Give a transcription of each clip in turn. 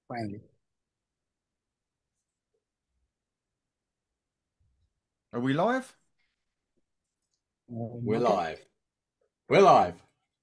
Finally. Are we live? We're Okay. live. We're live.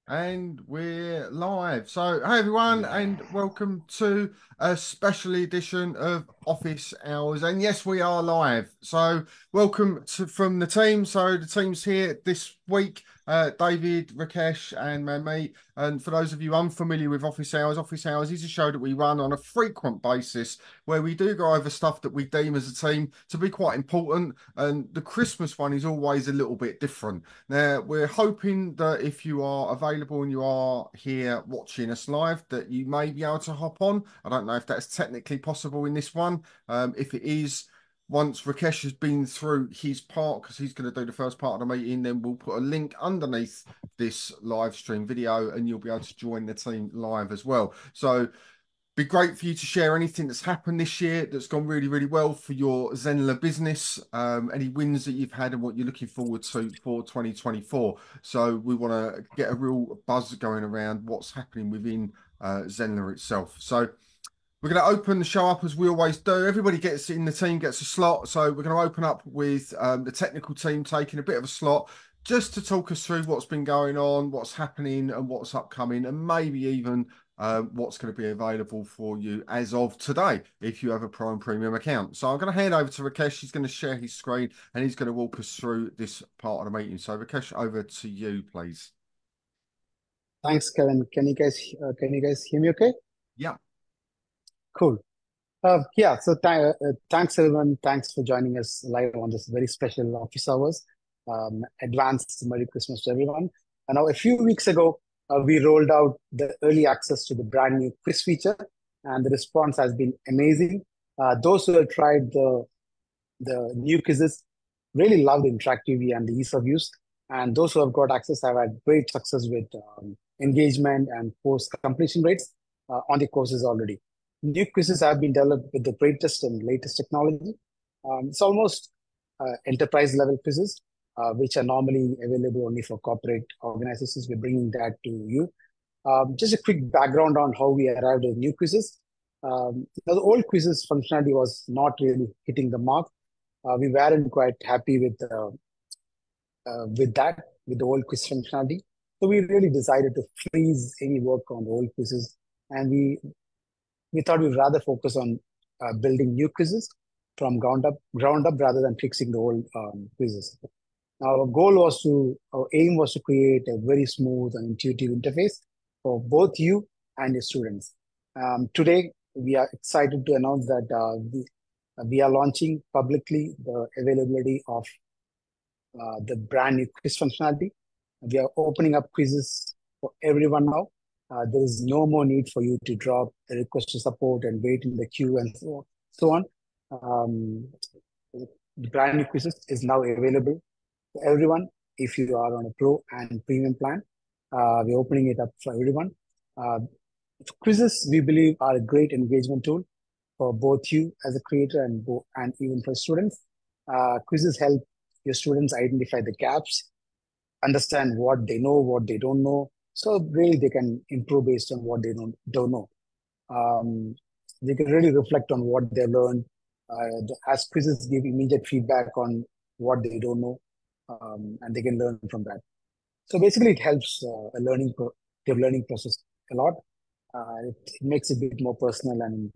And we're live. So, hey everyone, and welcome to a special edition of Office Hours. And yes, we are live. So, welcome from the team. So, the team's here this week. David, Rakesh, and Manmeet. And for those of you unfamiliar with Office Hours is a show that we run on a frequent basis where we do go over stuff that we deem as a team to be quite important. And the Christmas one is always a little bit different. Now, we're hoping that if you are available and you are here watching us live, that you may be able to hop on. I don't know if that's technically possible in this one. If it is, once Rakesh has been through his part, because he's going to do the first part of the meeting, then we'll put a link underneath this live stream video and you'll be able to join the team live as well. So, be great for you to share anything that's happened this year that's gone really, really well for your Zenler business, any wins that you've had and what you're looking forward to for 2024. So we want to get a real buzz going around what's happening within Zenler itself. So we're going to open the show up as we always do. Everybody gets in the team, gets a slot. So we're going to open up with the technical team taking a bit of a slot just to talk us through what's been going on, what's happening and what's upcoming, and maybe even what's going to be available for you as of today if you have a Prime Premium account. So I'm going to hand over to Rakesh. He's going to share his screen and he's going to walk us through this part of the meeting. So Rakesh, over to you, please. Thanks, Kevin. Can you guys hear me okay? Yeah. Cool. Yeah, so thanks everyone. Thanks for joining us live on this very special office hours. Advanced Merry Christmas to everyone. And now a few weeks ago, we rolled out the early access to the brand new quiz feature, and the response has been amazing. Those who have tried the new quizzes really love the interactivity and the ease of use. And those who have got access have had great success with engagement and course completion rates on the courses already. New quizzes have been developed with the greatest and latest technology. It's almost enterprise level quizzes, which are normally available only for corporate organizations. We're bringing that to you. Just a quick background on how we arrived at new quizzes. The old quizzes functionality was not really hitting the mark. We weren't quite happy with that, with the old quiz functionality. So we really decided to freeze any work on the old quizzes, and we thought we'd rather focus on building new quizzes from ground up rather than fixing the old quizzes. Our aim was to create a very smooth and intuitive interface for both you and your students. Today, we are excited to announce that we are launching publicly the availability of the brand new quiz functionality. We are opening up quizzes for everyone now. There is no more need for you to drop a request to support and wait in the queue and so on. The brand new quizzes is now available for everyone if you are on a pro and premium plan. We're opening it up for everyone. Quizzes, we believe, are a great engagement tool for both you as a creator and even for students. Quizzes help your students identify the gaps, understand what they know, what they don't know. So really they can improve based on what they don't know. They can really reflect on what they learned. As quizzes give immediate feedback on what they don't know, and they can learn from that. So basically it helps the learning process a lot. It makes it a bit more personal, and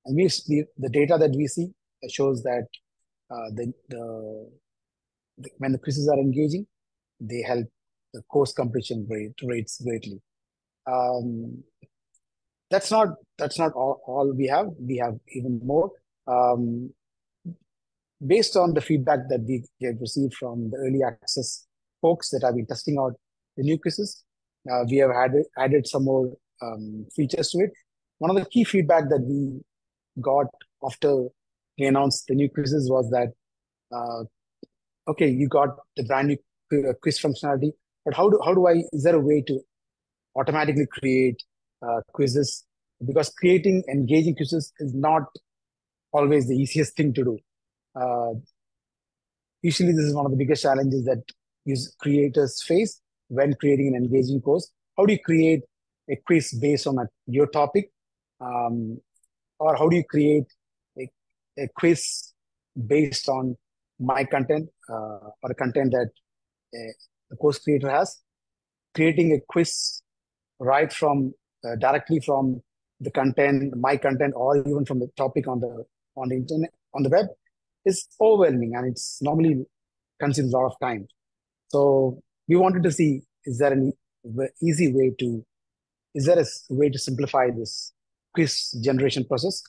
the data that we see shows that when the quizzes are engaging, they help the course completion rates greatly. That's not all we have. We have even more. Based on the feedback that we have received from the early access folks that have been testing out the new quizzes, we have added some more features to it. One of the key feedback that we got after we announced the new quizzes was that, okay, you got the brand new quiz functionality, but is there a way to automatically create quizzes? Because creating engaging quizzes is not always the easiest thing to do. Usually this is one of the biggest challenges that creators face when creating an engaging course. How do you create a quiz based on your topic or how do you create a quiz based on my content or a content that the course creator has, creating a quiz right from directly from the content, my content, or even from the topic on the internet, on the web, is overwhelming, and it's normally consumes a lot of time. So we wanted to see, is there an easy way to, is there a way to simplify this quiz generation process?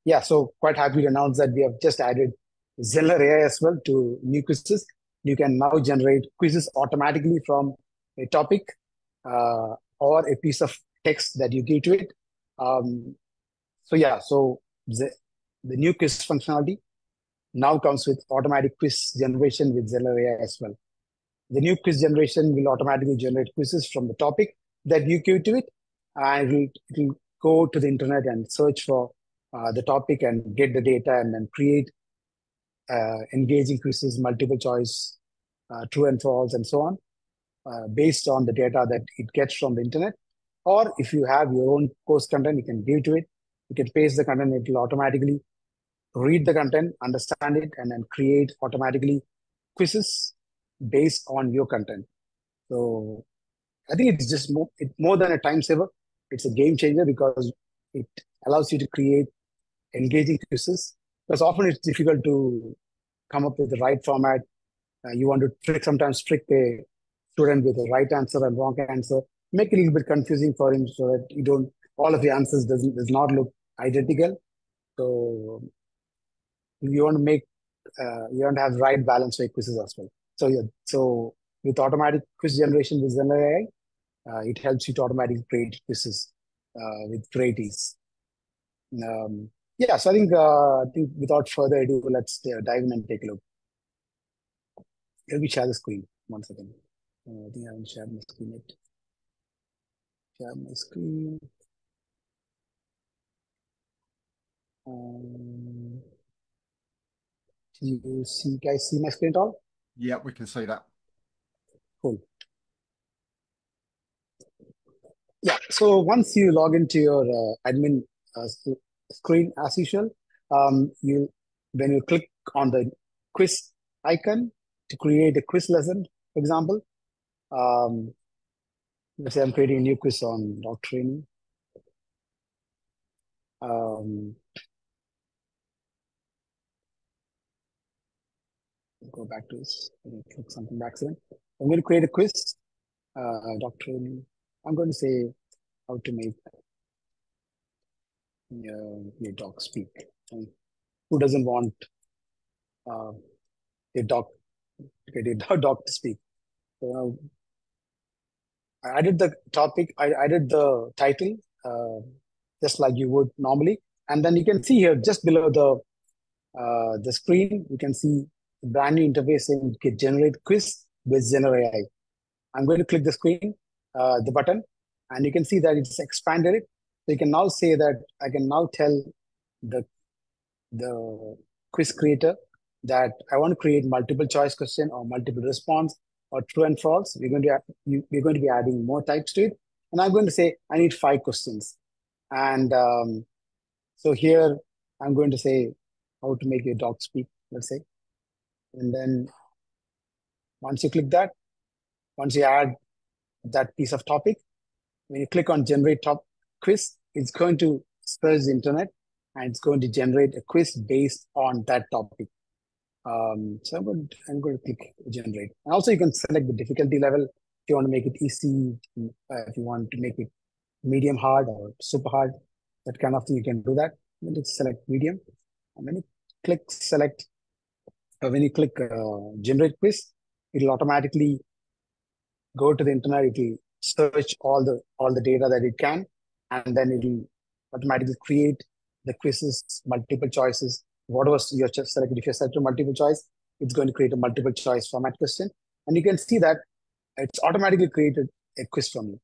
Yeah, so quite happy to announce that we have just added Zenler AI as well to new quizzes. You can now generate quizzes automatically from a topic or a piece of text that you give to it. So yeah, so the new quiz functionality now comes with automatic quiz generation with Zenler AI as well. The new quiz generation will automatically generate quizzes from the topic that you give to it, and it will go to the internet and search for the topic and get the data and then create engaging quizzes, multiple choice, true and false, and so on, based on the data that it gets from the internet. Or if you have your own course content, you can give to it. You can paste the content, it will automatically read the content, understand it, and then create automatically quizzes based on your content. So I think it's just more than a time saver. It's a game changer because it allows you to create engaging quizzes. Because often it's difficult to come up with the right format. You want to sometimes trick a student with the right answer and wrong answer, make it a little bit confusing for him so that you don't, all of the answers does not look identical. So you want to make, you want to have right balance for quizzes as well. So yeah, so with automatic quiz generation with Zenler AI, it helps you to automatically create quizzes with great ease. Yeah, so I think without further ado, let's dive in and take a look. Let me share the screen. 1 second. I think I haven't shared my screen yet. Share my screen. Do you guys see my screen at all? Yeah, we can see that. Cool. Yeah, so once you log into your admin screen as usual, when you click on the quiz icon to create a quiz lesson, for example, let's say I'm creating a new quiz on dog training. Go back to this, click something by accident. I'm going to create a quiz, dog training. I'm going to say how to make your dog speak. And who doesn't want a dog to get a dog to speak? So I added the topic, I added the title, just like you would normally. And then you can see here, just below the screen, you can see the brand new interface saying generate quiz with Zenler AI. I'm going to click the screen, the button, and you can see that it's expanded it. So you can now say that I can now tell the quiz creator that I want to create multiple choice question or multiple response or true and false. We're going to be adding more types to it, and I'm going to say I need 5 questions. And so here I'm going to say how to make your dog speak, let's say, and then once you click that, once you add that piece of topic, when you click on generate top quiz, it's going to search the internet and it's going to generate a quiz based on that topic. So I'm going to click generate. And also you can select the difficulty level if you want to make it easy, if you want to make it medium hard or super hard, that kind of thing, you can do that. Then you select medium. And when you click select, when you click generate quiz, it'll automatically go to the internet, it will search all the data that it can, and then it will automatically create the quizzes, multiple choices, whatever you're selected. If you're selected multiple choice, it's going to create a multiple choice format question. And you can see that it's automatically created a quiz from you.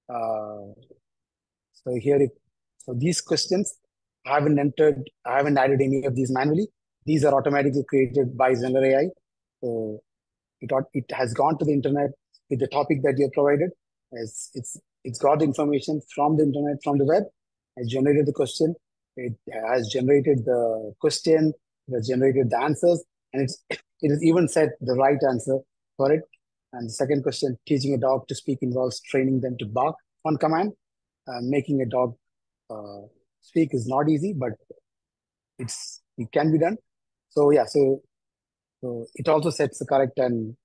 So here, so these questions, I haven't added any of these manually. These are automatically created by Zenler AI. So it has gone to the internet with the topic that you have provided. It's got the information from the internet, from the web, I generated the question. It has generated the question. It has generated the answers, and it has even set the right answer for it. And the second question: teaching a dog to speak involves training them to bark on command. Making a dog speak is not easy, but it can be done. So yeah, so it also sets the correct and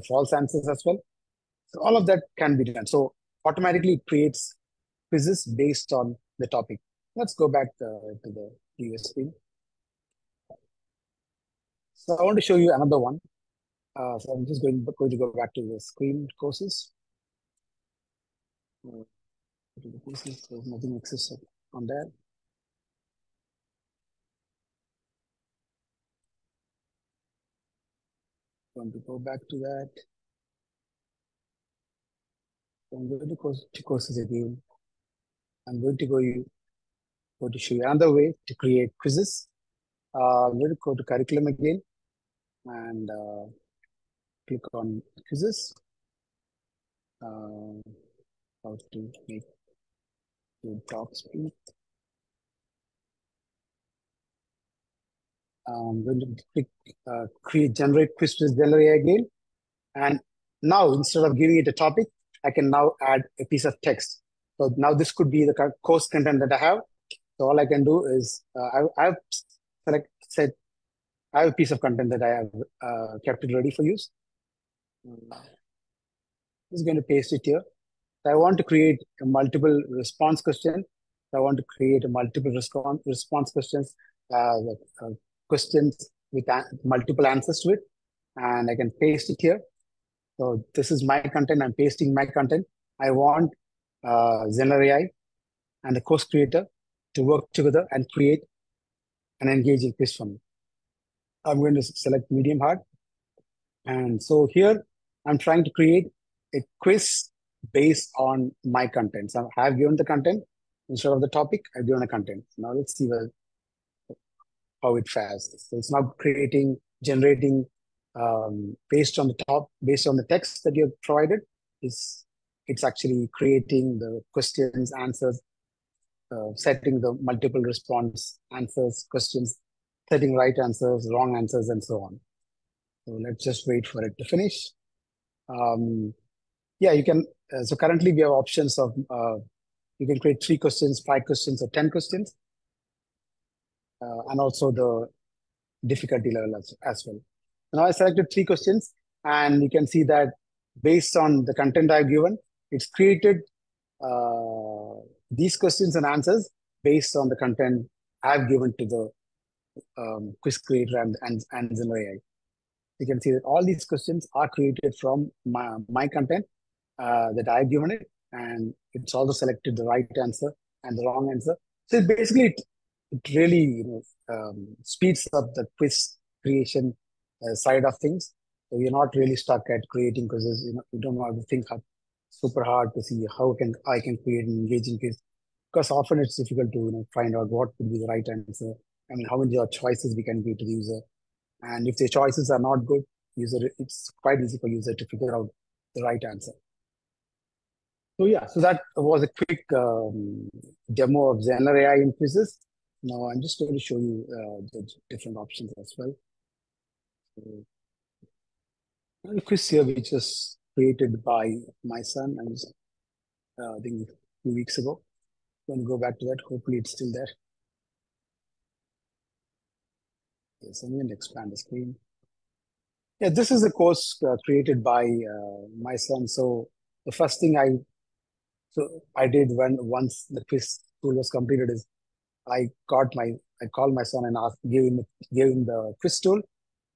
false answers as well. So all of that can be done. So automatically it creates quizzes based on the topic. Let's go back to the previous screen. So I want to show you another one. So I'm just going to go back to the screen courses. There's nothing exists on there. Going to go back to that. So I'm going to courses again. I'm going to go to show you another way to create quizzes. I'm going to go to curriculum again and click on quizzes. How to make the dog speak. I'm going to click generate quiz with Zenler again. And now instead of giving it a topic, I can now add a piece of text. So now this could be the course content that I have. So all I can do is I've said I have a piece of content that I have kept it ready for use. I'm just going to paste it here. So I want to create a multiple response question. So I want to create a multiple response questions, questions with multiple answers to it. And I can paste it here. So this is my content. I'm pasting my content. I want Zenler AI and the course creator to work together and create an engaging quiz for me. I'm going to select medium hard. And so here I'm trying to create a quiz based on my content. So I have given the content instead of the topic. I've given a content. Now let's see how it fares. So it's now generating based on the text that you have provided. It's actually creating the questions, answers, setting the multiple response answers, questions, setting right answers, wrong answers, and so on. So let's just wait for it to finish. Yeah, you can. So currently we have options of you can create 3 questions, 5 questions, or 10 questions, and also the difficulty level as well. Now I selected 3 questions, and you can see that based on the content I've given, it's created these questions and answers based on the content I've given to the quiz creator and Zenler AI. You can see that all these questions are created from my content that I've given it, and it's also selected the right answer and the wrong answer. So it really speeds up the quiz creation side of things. So you're not really stuck at creating quizzes. You don't have to think super hard to see how I can create an engaging quiz, because often it's difficult to find out what would be the right answer. I mean, how many choices we can give to the user, and if the choices are not good, it's quite easy for user to figure out the right answer. So yeah, so that was a quick demo of Zenler AI in quizzes. Now I'm just going to show you the different options as well. So, a quiz here which was created by my son, and I think a few weeks ago. I'm going to go back to that. Hopefully it's still there. Yes, I'm going to expand the screen. Yeah, this is a course created by my son. So the first thing I did once the quiz tool was completed is I called my son and gave him the quiz tool.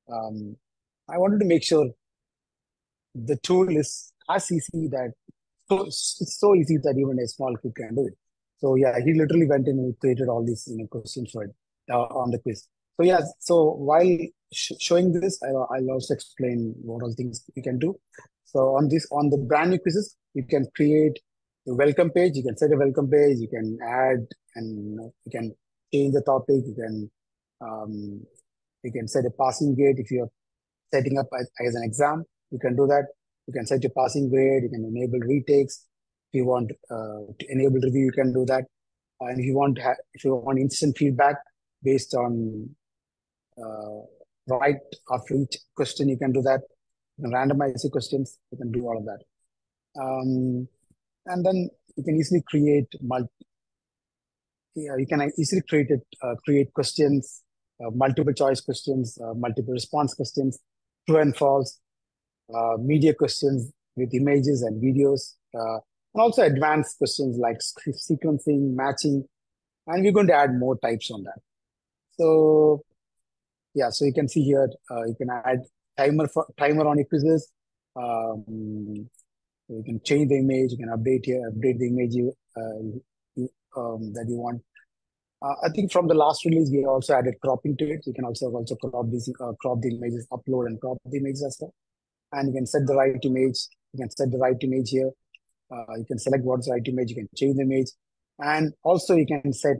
I wanted to make sure the tool is as easy that it's so easy that even a small kid can do it. So yeah, he literally went in and created all these questions for it on the quiz. So yeah, so while showing this, I'll also explain what all things you can do. So on the brand new quizzes, you can create a welcome page. You can set a welcome page. You can add and you can change the topic. You can set a passing grade if you're setting up as an exam. You can do that. You can set your passing grade. You can enable retakes. If you want to enable review, you can do that. And if you want instant feedback based on right after each question, you can do that. You can randomize the questions. You can do all of that. And then you can easily create create questions, multiple choice questions, multiple response questions, true and false, media questions with images and videos, and also advanced questions like sequencing, matching, and we're going to add more types on that. So yeah, so you can see here, you can add timer on your quizzes. You can change the image. You can update the image that you want. I think from the last release, we also added cropping to it. You can also crop the images, upload and crop the images as well. And you can set the right image. You can set the right image here. You can select what's the right image. You can change the image. And also you can set,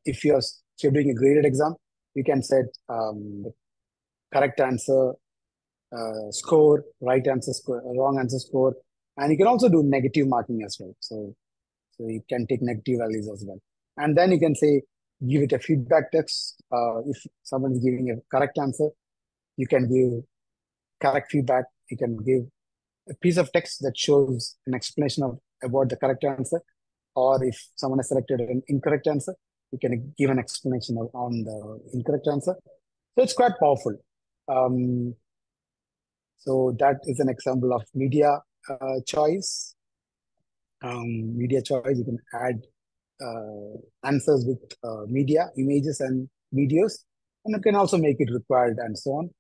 if you're doing a graded exam, you can set the correct answer score, right answer score, wrong answer score. And you can also do negative marking as well. So you can take negative values as well. And then you can say, give it a feedback text. If someone is giving a correct answer, you can give correct feedback. You can give a piece of text that shows an explanation about the correct answer. Or if someone has selected an incorrect answer, you can give an explanation on the incorrect answer. So it's quite powerful. So that is an example of media choice. Media choice, you can add answers with media, images and videos, and you can also make it required and so on.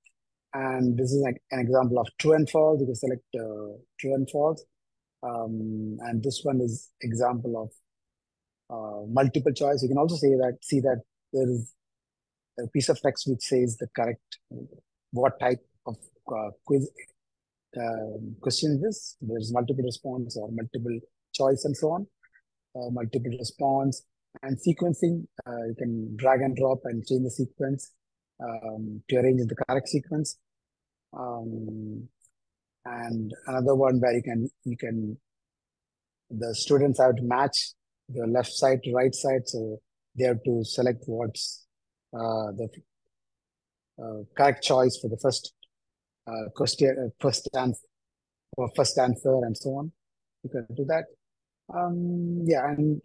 And this is like an example of true and false. You can select true and false. And this one is example of multiple choice. You can also see that there is a piece of text which says the correct, what type of quiz question this. There's multiple response or multiple choice and so on. Multiple response and sequencing. You can drag and drop and change the sequence to arrange in the correct sequence. And another one where the students have to match the left side to right side, so they have to select what's the correct choice for the first question, first answer, and so on. You can do that. Yeah, and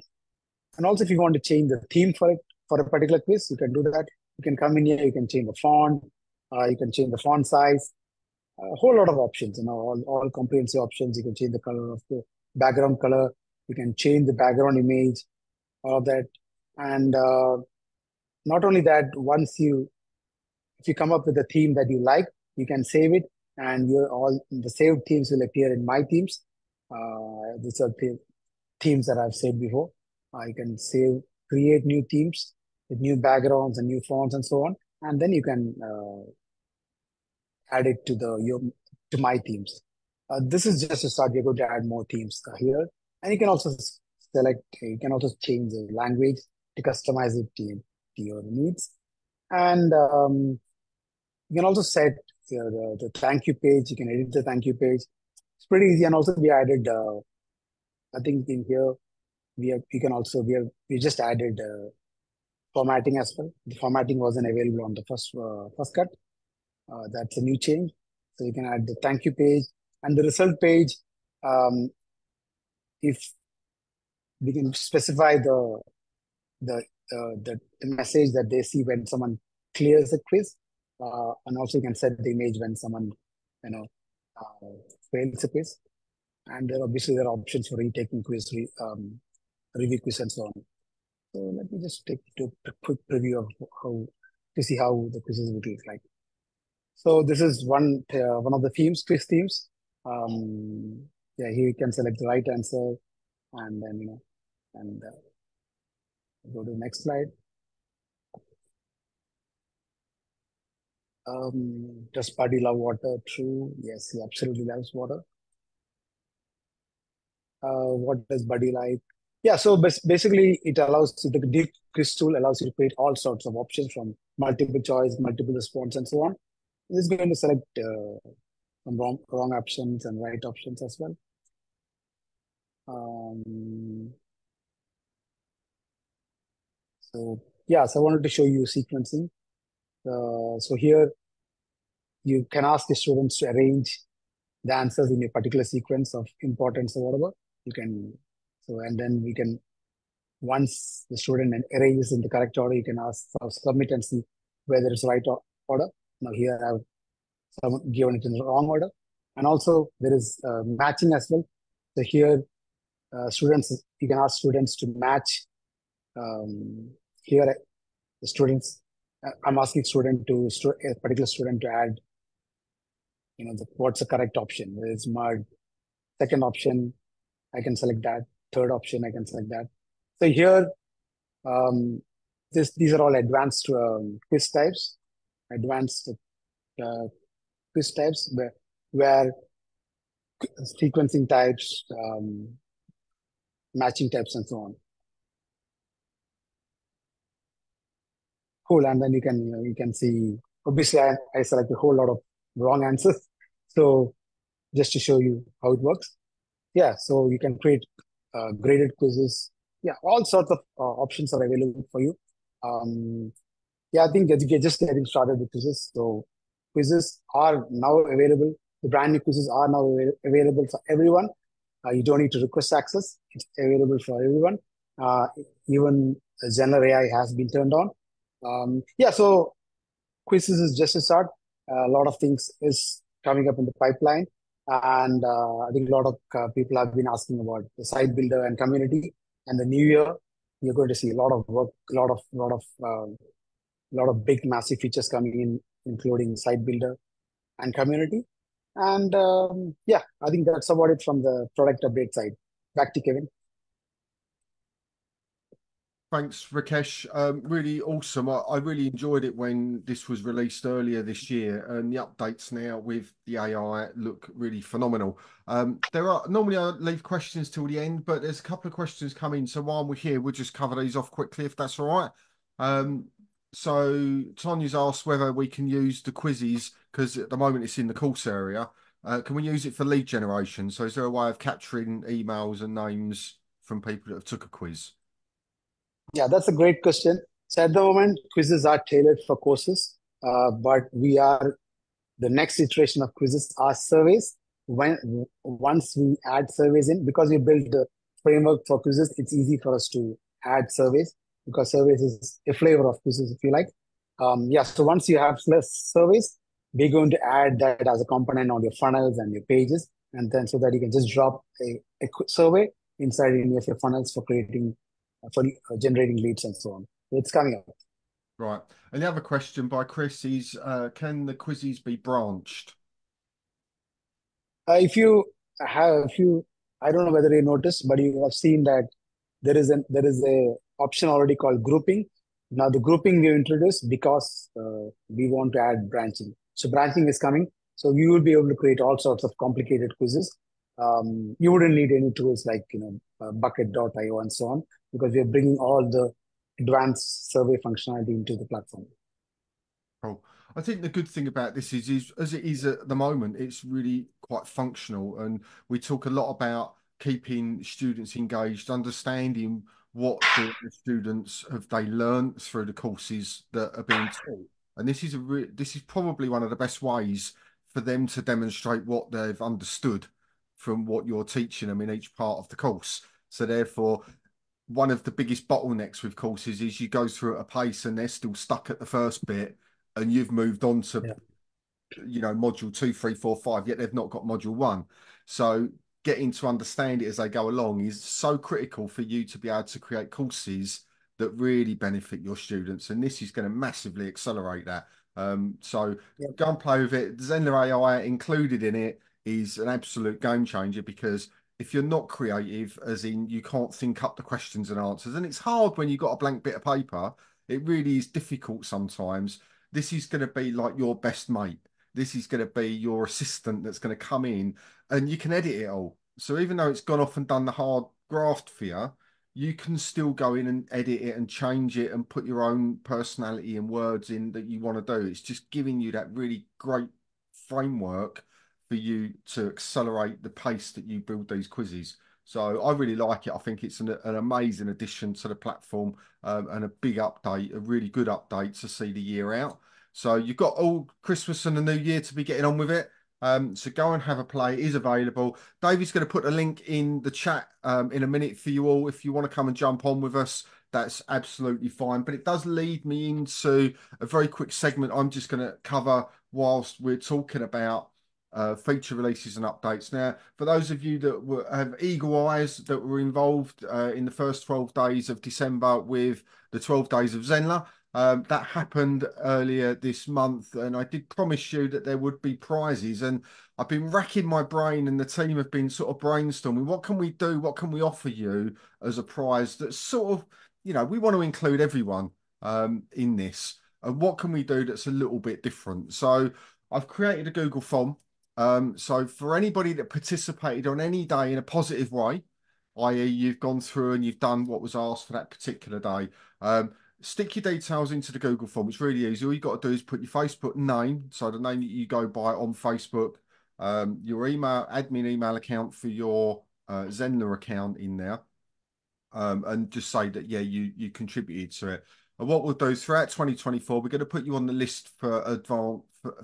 also if you want to change the theme for a particular quiz, you can do that. You can come in here, you can change the font, you can change the font size, a whole lot of options, all comprehensive options. You can change the color of the background color, you can change the background image, all of that. And not only that, if you come up with a theme that you like, you can save it, and all the saved themes will appear in My Themes. These are themes that I've saved before. You can create new themes with new backgrounds and new fonts and so on, and then you can add it to My Themes. This is just a start. We're going to add more themes here, and you can also change the language to customize it to your needs, and you can also set the thank you page. You can edit the thank you page. It's pretty easy, and also we added. I think in here we just added formatting as well. The formatting wasn't available on the first cut. That's a new change. So you can add the thank you page and the result page. If we can specify the message that they see when someone clears the quiz, and also you can set the image when someone fails the quiz. And obviously there are options for retaking quiz, review quiz, and so on. So let me just take a quick preview of to see how the quizzes would look like. So this is one of the themes, quiz themes. Yeah, here you can select the right answer, and then and go to the next slide. Does Buddy love water? True. Yes, he absolutely loves water. What does Buddy like? Yeah, so basically it allows the deep quiz tool allows you to create all sorts of options from multiple choice, multiple response, and so on. It's going to select some wrong options and right options as well. So yeah, so I wanted to show you sequencing. So here you can ask the students to arrange the answers in a particular sequence of importance or whatever. You can, so and then we can, once the student arranges in the correct order, you can ask for submit and see whether it's right order. Now here I've given it in the wrong order. And also there is matching as well. So here students, you can ask students to match here the students. I'm asking a particular student to add, what's the correct option. Whether it's mud, second option, I can select that. Third option, I can select that. So here, these are all advanced quiz types, advanced uh, quiz types where sequencing types, matching types, and so on. Cool, and then you can see. Obviously, I select a whole lot of wrong answers, so just to show you how it works. Yeah, so you can create graded quizzes. Yeah, all sorts of options are available for you. Yeah, I think we're just getting started with quizzes. So quizzes are now available. The brand new quizzes are now available for everyone. You don't need to request access. It's available for everyone. Uh, Even Zenler AI has been turned on. Yeah, so quizzes is just a start. A lot of things is coming up in the pipeline. And I think a lot of people have been asking about the site builder and community. And the new year, you're going to see a lot of work, a lot of big, massive features coming in, including site builder and community. And yeah, I think that's about it from the product update side. Back to Kevin. Thanks, Rakesh. Really awesome. I really enjoyed it when this was released earlier this year, and the updates now with the AI look really phenomenal. There are normally I leave questions till the end, but there's a couple of questions coming. So while we're here, we'll just cover these off quickly if that's all right. So Tanya's asked whether we can use the quizzes because at the moment it's in the course area. Can we use it for lead generation? So is there a way of capturing emails and names from people that have took a quiz? Yeah, that's a great question. So at the moment, quizzes are tailored for courses, but the next iteration of quizzes are surveys. Once we add surveys in, because we built the framework for quizzes, it's easy for us to add surveys because surveys is a flavor of quizzes, if you like. Yeah, so once you have surveys, we're going to add that as a component on your funnels and your pages, and then so that you can just drop a survey inside any of your funnels for generating leads and so on. So it's coming up. Right. And the other question by Chris is, can the quizzes be branched? If you, I don't know whether you noticed, but you have seen that there is a option already called grouping. Now the grouping we introduced because we want to add branching. So branching is coming. So you will be able to create all sorts of complicated quizzes. You wouldn't need any tools like bucket.io and so on because we are bringing all the advanced survey functionality into the platform. Cool. I think the good thing about this is as it is at the moment, it's really quite functional. And we talk a lot about keeping students engaged, understanding what the students have they learned through the courses that are being taught. And this is probably one of the best ways for them to demonstrate what they've understood from what you're teaching them in each part of the course. So therefore, one of the biggest bottlenecks with courses is you go through at a pace and they're still stuck at the first bit and you've moved on to Yeah. module 2, 3, 4, 5, yet they've not got module 1. So getting to understand it as they go along is so critical for you to be able to create courses that really benefit your students, and this is going to massively accelerate that. So Yep. go and play with it. Zenler AI included in it is an absolute game changer because if you're not creative, as in you can't think up the questions and answers, and it's hard when you've got a blank bit of paper, it really is difficult sometimes. This is going to be like your best mate. This is going to be your assistant that's going to come in and you can edit it all. So even though it's gone off and done the hard graft for you, you can still go in and edit it and change it and put your own personality and words in that you want to do. It's just giving you that really great framework for you to accelerate the pace that you build these quizzes. So I really like it. I think it's an amazing addition to the platform, and a big update, a really good update to see the year out. So you've got all Christmas and the New Year to be getting on with it. So go and have a play. It is available. David's going to put a link in the chat in a minute for you all. If you want to come and jump on with us, that's absolutely fine. But it does lead me into a very quick segment I'm just going to cover whilst we're talking about feature releases and updates. Now, for those of you that have eagle eyes that were involved in the first 12 days of December with the 12 days of Zenler, that happened earlier this month, and I did promise you that there would be prizes. And I've been racking my brain, and the team have been sort of brainstorming. What can we do? What can we offer you as a prize that's sort of, we want to include everyone in this. And what can we do that's a little bit different? So I've created a Google form. So for anybody that participated on any day in a positive way, i.e. you've gone through and you've done what was asked for that particular day, stick your details into the Google form. It's really easy. All you've got to do is put your Facebook name, so the name that you go by on Facebook, your admin email account for your Zenler account in there, and just say that, yeah, you contributed to it. And what we'll do throughout 2024, we're going to put you on the list for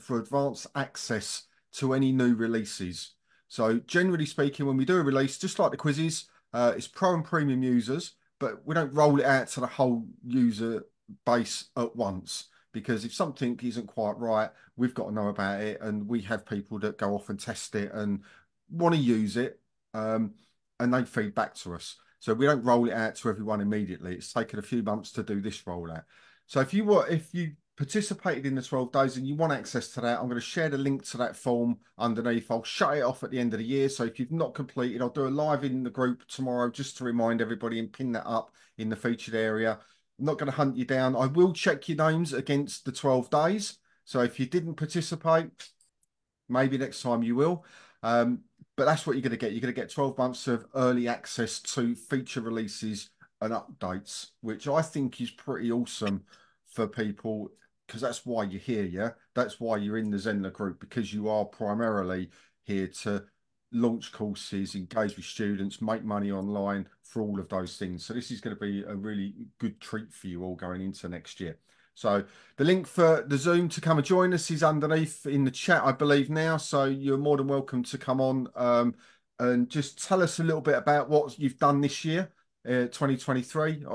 advanced access to any new releases. So generally speaking, when we do a release, just like the quizzes, it's pro and premium users, but we don't roll it out to the whole user base at once, because if something isn't quite right, we've got to know about it, and we have people that go off and test it and want to use it, and they feed back to us. So we don't roll it out to everyone immediately. It's taken a few months to do this rollout. So if you participated in the 12 days and you want access to that, I'm going to share the link to that form underneath. I'll shut it off at the end of the year. So if you've not completed, I'll do a live in the group tomorrow just to remind everybody and pin that up in the featured area. I'm not going to hunt you down. I will check your names against the 12 days. So if you didn't participate, maybe next time you will. But that's what you're going to get. You're going to get 12 months of early access to feature releases and updates, which I think is pretty awesome for people, because that's why you're here, yeah? That's why you're in the Zenler group, because you are primarily here to launch courses, engage with students, make money online, for all of those things. So this is going to be a really good treat for you all going into next year. So the link for the Zoom to come and join us is underneath in the chat, I believe now. So you're more than welcome to come on and just tell us a little bit about what you've done this year, 2023.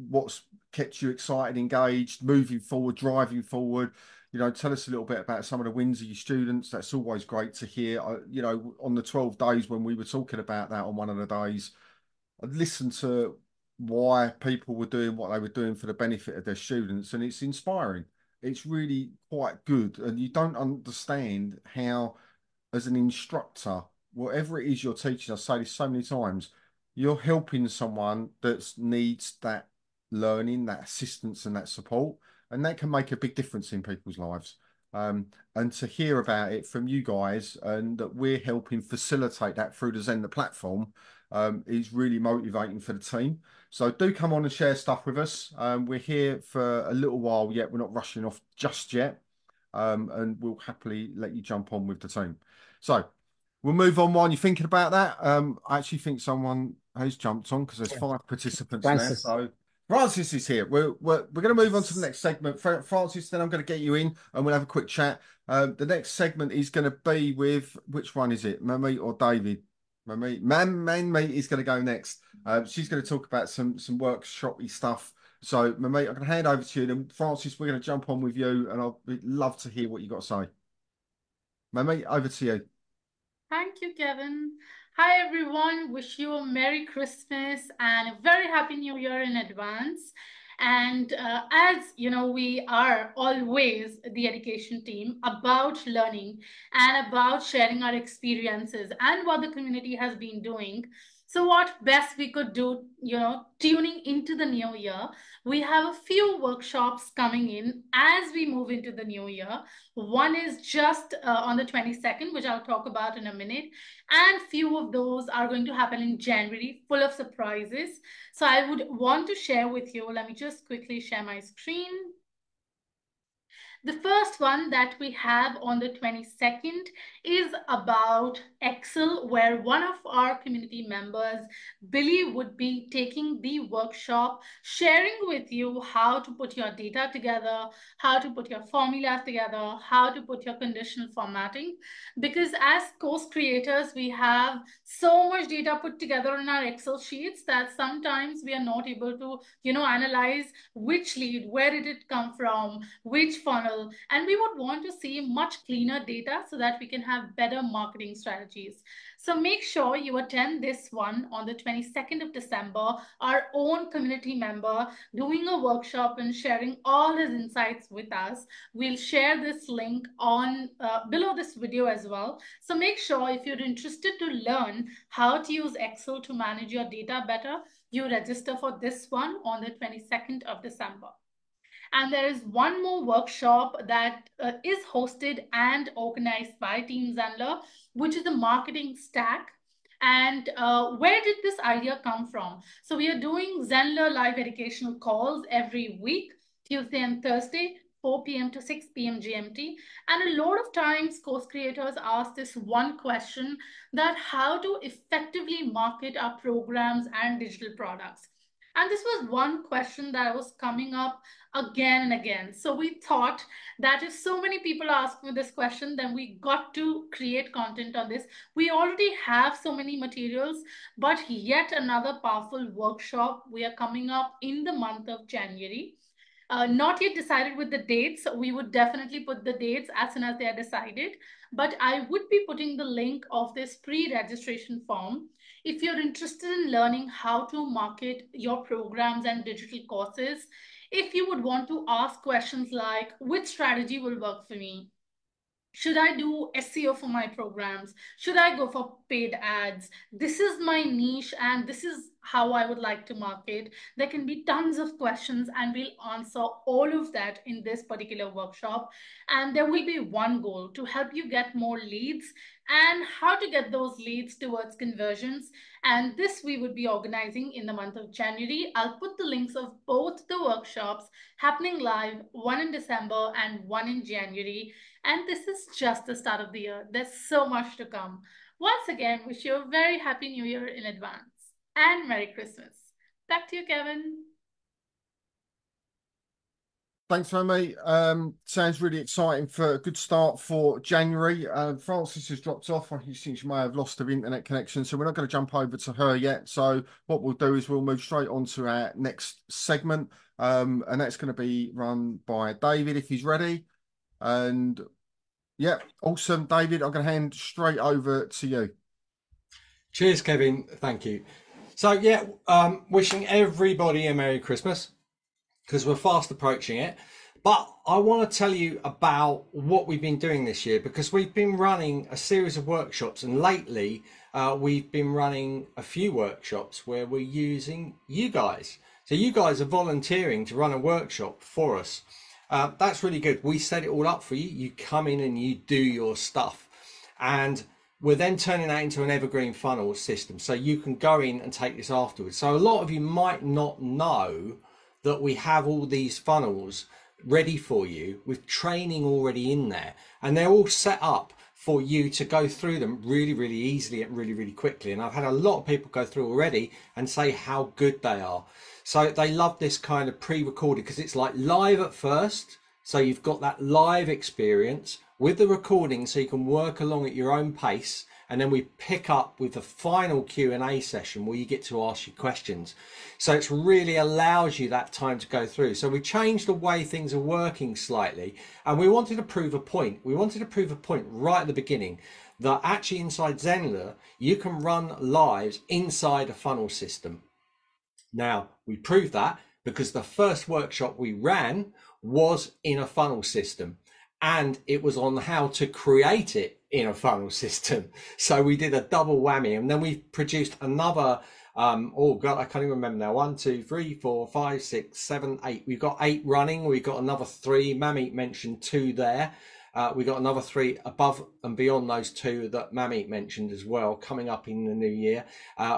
What's kept you excited, engaged, moving forward, driving forward. Tell us a little bit about some of the wins of your students. That's always great to hear. On the 12 days when we were talking about that on one of the days, I listened to why people were doing what they were doing for the benefit of their students, and it's inspiring. It's really quite good, and you don't understand how, as an instructor, whatever it is you're teaching, I say this so many times, you're helping someone that needs that learning, that assistance, and that support, and that can make a big difference in people's lives. And to hear about it from you guys, and that we're helping facilitate that through the Zenler platform, is really motivating for the team. So do come on and share stuff with us. We're here for a little while yet. We're not rushing off just yet. And we'll happily let you jump on with the team. So we'll move on while you're thinking about that. I actually think someone has jumped on, because there's 5 participants now. So Francis is here. We're going to move on to the next segment. Francis, then I'm going to get you in and we'll have a quick chat. The next segment is going to be with, which one is it? Manmeet or David? Manmeet is going to go next. She's going to talk about some workshop-y stuff. So Manmeet, I'm going to hand over to you. Then Francis, we're going to jump on with you, and I'll love to hear what you got to say. Manmeet, over to you. Thank you, Kevin. Hi, everyone. Wish you a Merry Christmas and a very Happy New Year in advance. And as you know, we are always the education team about learning and about sharing our experiences and what the community has been doing. So what best we could do, tuning into the new year, we have a few workshops coming in as we move into the new year. One is just on the 22nd, which I'll talk about in a minute. And few of those are going to happen in January, full of surprises. So I would want to share with you, let me just quickly share my screen. The first one that we have on the 22nd is about Excel, where one of our community members, Billy, would be taking the workshop, sharing with you how to put your data together, how to put your formulas together, how to put your conditional formatting. Because as course creators, we have so much data put together in our Excel sheets that sometimes we are not able to, analyze which lead, where did it come from, which funnel, and we would want to see much cleaner data so that we can have better marketing strategies. So make sure you attend this one on the 22nd of December, our own community member doing a workshop and sharing all his insights with us. We'll share this link on below this video as well. So make sure if you're interested to learn how to use Excel to manage your data better, you register for this one on the 22nd of December. And there is one more workshop that is hosted and organized by Team Zenler, which is the marketing stack. And where did this idea come from? So we are doing Zenler live educational calls every week, Tuesday and Thursday, 4 p.m. to 6 p.m. GMT. And a lot of times course creators ask this one question, that how to effectively market our programs and digital products. And this was one question that was coming up again and again. So we thought that if so many people ask me this question, then we got to create content on this. We already have so many materials, but yet another powerful workshop we are coming up in the month of January. Not yet decided with the dates. We would definitely put the dates as soon as they are decided. But I would be putting the link of this pre-registration form. If you're interested in learning how to market your programs and digital courses, if you would want to ask questions like, which strategy will work for me? Should I do SEO for my programs? Should I go for paid ads? This is my niche and this is how I would like to market. There can be tons of questions and we'll answer all of that in this particular workshop. And there will be one goal to help you get more leads and how to get those leads towards conversions. And this we would be organizing in the month of January. I'll put the links of both the workshops happening live, one in December and one in January. And this is just the start of the year. There's so much to come. Once again, wish you a very happy new year in advance and Merry Christmas. Back to you, Kevin. Thanks, Manmeet. Sounds really exciting for a good start for January. Frances has dropped off. I think she may have lost her internet connection, so we're not going to jump over to her yet. So what we'll do is we'll move straight on to our next segment, and that's going to be run by David, if he's ready. And yeah, awesome, David. I'm going to hand straight over to you. Cheers, Kevin. Thank you. So yeah, wishing everybody a Merry Christmas, because we're fast approaching it. But I want to tell you about what we've been doing this year, because we've been running a series of workshops, and lately we've been running a few workshops where we're using you guys. So you guys are volunteering to run a workshop for us. That's really good. We set it all up for you. You come in and you do your stuff, and we're then turning that into an evergreen funnel system, so you can go in and take this afterwards. So a lot of you might not know that we have all these funnels ready for you with training already in there, and they're all set up for you to go through them really, really easily and really, really quickly. And I've had a lot of people go through already and say how good they are. So they love this kind of pre-recorded, because it's like live at first. So you've got that live experience with the recording, so you can work along at your own pace. And then we pick up with the final Q&A session where you get to ask your questions. So it really allows you that time to go through. So we changed the way things are working slightly, and we wanted to prove a point. We wanted to prove a point right at the beginning, that actually inside Zenler, you can run lives inside a funnel system. Now, we proved that because the first workshop we ran was in a funnel system, and it was on how to create it in a funnel system. So we did a double whammy, and then we produced another, oh God, I can't even remember now. 1, 2, 3, 4, 5, 6, 7, 8. We've got 8 running. We've got another 3. Manmeet mentioned 2 there. We got another 3 above and beyond those 2 that Manmeet mentioned as well, coming up in the new year.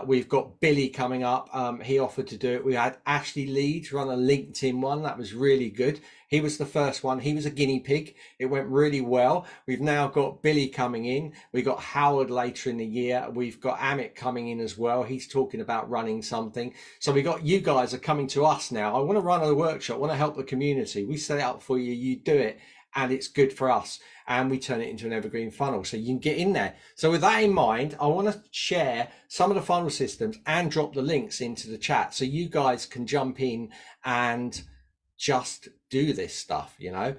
We've got Billy coming up. He offered to do it. We had Ashley Leeds run a LinkedIn one. That was really good. He was the first one. He was a guinea pig. It went really well. We've now got Billy coming in. We got Howard later in the year. We've got Amit coming in as well. He's talking about running something. So we got you guys are coming to us now. I want to run a workshop. I want to help the community. We set it up for you. You do it. And it's good for us. And we turn it into an evergreen funnel. So you can get in there. So with that in mind, I want to share some of the funnel systems and drop the links into the chat. So you guys can jump in and just do this stuff, you know.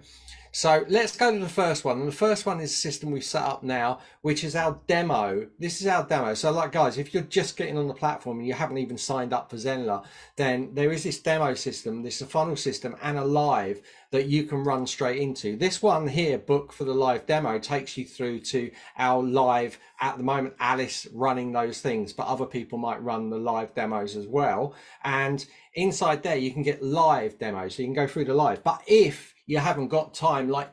So let's go to the first one. And the first one is a system we've set up now, which is our demo. This is our demo. So like, guys, if you're just getting on the platform and you haven't even signed up for Zenler, then there is this demo system, this is a funnel system and a live that you can run straight into. This one here, book for the live demo, takes you through to our live. At the moment, Alice running those things, but other people might run the live demos as well. And inside there, you can get live demos. So you can go through the live. But if you haven't got time, like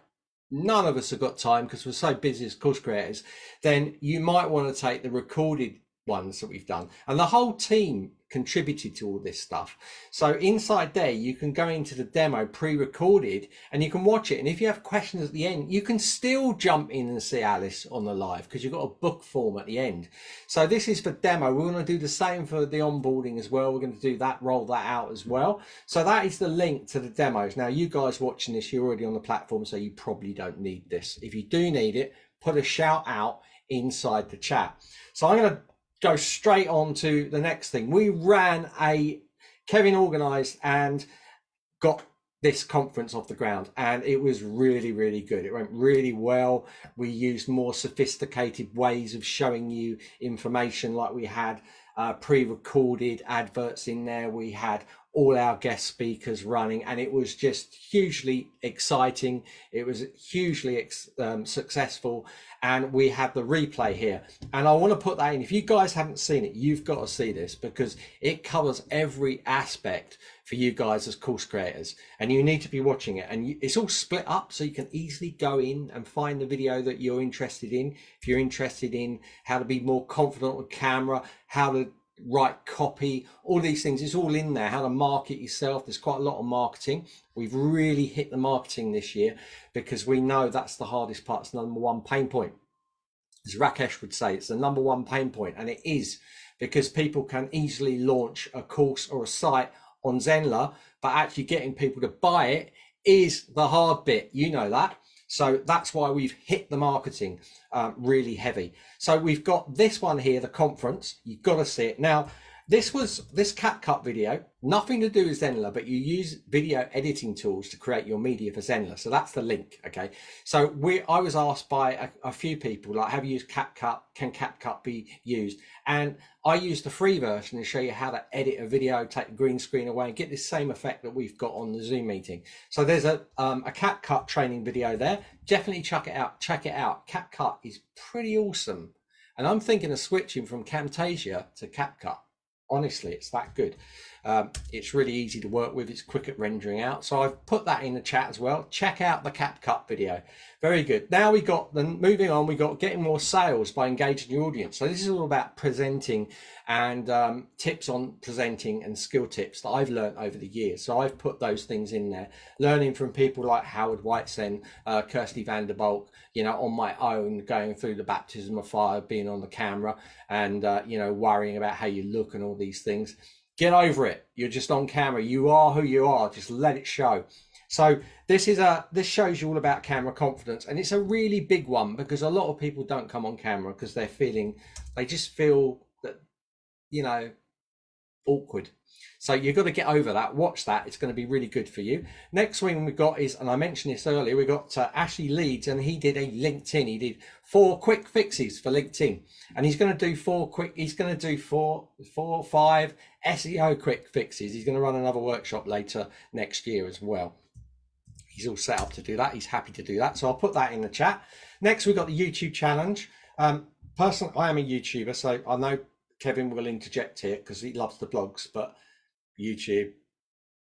none of us have got time because we're so busy as course creators, then you might want to take the recorded ones that we've done. And the whole team contributed to all this stuff. So inside there, you can go into the demo pre-recorded and you can watch it. And if you have questions at the end, you can still jump in and see Alice on the live because you've got a book form at the end. So this is for demo. We're going to do the same for the onboarding as well. We're going to do that, roll that out as well. So that is the link to the demos. Now, you guys watching this, you're already on the platform, so you probably don't need this. If you do need it, put a shout out inside the chat. So I'm going to go straight on to the next thing. We ran Kevin organized and got this conference off the ground, and it was really, really good. It went really well. We used more sophisticated ways of showing you information, like we had pre-recorded adverts in there. We had all our guest speakers running, and it was just hugely exciting. It was hugely successful, and we have the replay here, and I want to put that in. If you guys haven't seen it, you've got to see this because it covers every aspect for you guys as course creators, and you need to be watching it. And it's all split up so you can easily go in and find the video that you're interested in. If you're interested in how to be more confident with camera, how to write copy, all these things, it's all in there. How to market yourself. There's quite a lot of marketing. We've really hit the marketing this year because we know that's the hardest part. It's the number one pain point. As Rakesh would say, it's the number one pain point, and it is because people can easily launch a course or a site on Zenler, but actually getting people to buy it is the hard bit. You know that. So that's why we've hit the marketing really heavy. So we've got this one here, the conference. You've got to see it. Now, this CapCut video, nothing to do with Zenler, but you use video editing tools to create your media for Zenler. So that's the link, okay? So I was asked by a few people, like, have you used CapCut? Can CapCut be used? And I used the free version to show you how to edit a video, take the green screen away, and get this same effect that we've got on the Zoom meeting. So there's a CapCut training video there. Definitely check it out. Check it out. CapCut is pretty awesome. And I'm thinking of switching from Camtasia to CapCut. Honestly, it's that good. It's really easy to work with. It's quick at rendering out. So I've put that in the chat as well. Check out the CapCut video. Very good. Now we got moving on. We got getting more sales by engaging your audience. So this is all about presenting and tips on presenting and skill tips that I've learned over the years. So I've put those things in there, learning from people like Howard Whitesen, Kirsty Vanderbolt, you know, on my own, going through the baptism of fire, being on the camera and, you know, worrying about how you look and all these things. Get over it. You're just on camera. You are who you are. Just let it show. So this shows you all about camera confidence, and it's a really big one because a lot of people don't come on camera because they just feel that, you know, awkward. So you've got to get over that. Watch that. It's going to be really good for you. Next one we've got is, and I mentioned this earlier, we got Ashley Leeds, and he did a LinkedIn. He did 4 quick fixes for LinkedIn, and he's going to do 4 quick. He's going to do 4 or 5 SEO quick fixes. He's going to run another workshop later next year as well. He's all set up to do that. He's happy to do that. So I'll put that in the chat. Next, we've got the YouTube challenge. Personally, I am a YouTuber, so I know Kevin will interject here because he loves the blogs, but YouTube,